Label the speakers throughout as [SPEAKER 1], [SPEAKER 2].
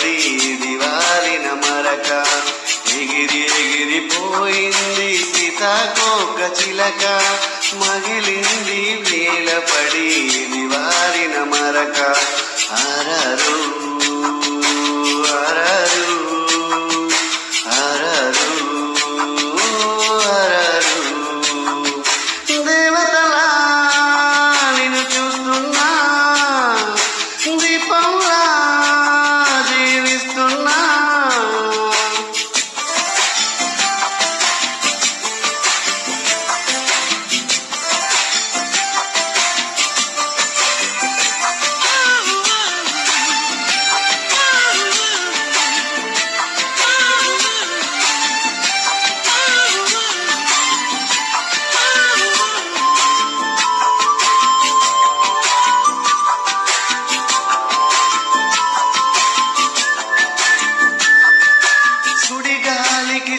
[SPEAKER 1] పడి దివాలిన మరక ఎగిరి ఎగిరిపోయింది సీతాకోక చిలక మగిలింది వేల పడి దివాలిన మరక అరరు అరరు అరరు అరరు దేవతలా నిన్ను చూస్తున్నా దీపంలా జీవిస్తున్నా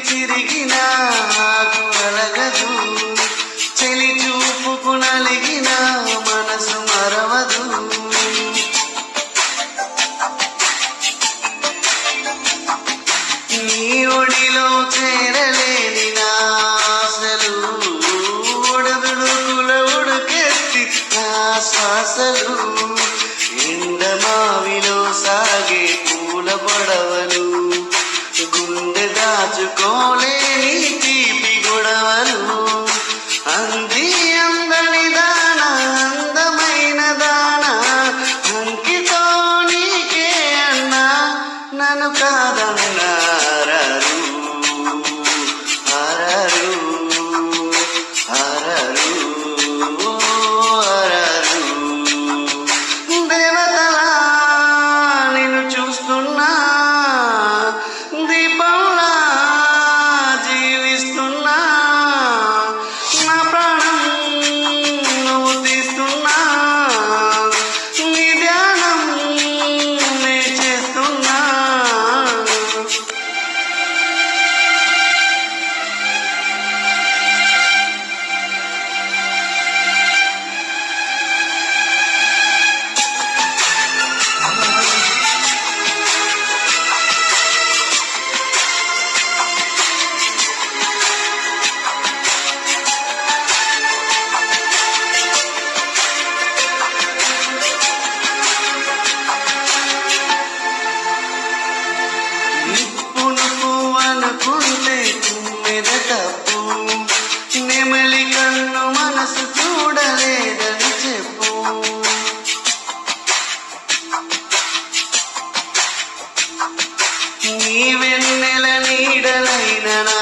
[SPEAKER 1] చిరిగిన అలగదు చెలి చూపుకు నలిగిన మనసు మరవదు నీ ఒడిలో చేరలేని నాసలు ఉడదుడుకుల ఉడుకెత్తి నా శ్వాసలు ఎండమావిలో సాగే పూల పడవలు గుండె దాచుకోలేని తీపి గొడవలు అంది అందని దాన అందమైన దాన అంకితో నీకే అన్నా నన్ను కాదన్నారరు అరరు అరరు అరరు దేవతలా నిన్ను చూస్తున్నా దీపంలా జీవిస్తున్నా నా ప్రాణం నువ్వు తీస్తున్నా నీ ధ్యానం నే చేస్తున్నా అనుకుంటే తుమ్మెద తప్పు నెమలి కన్ను మనసు చూడలేదని చెప్పు నీ వెన్నెల నీడలైన నా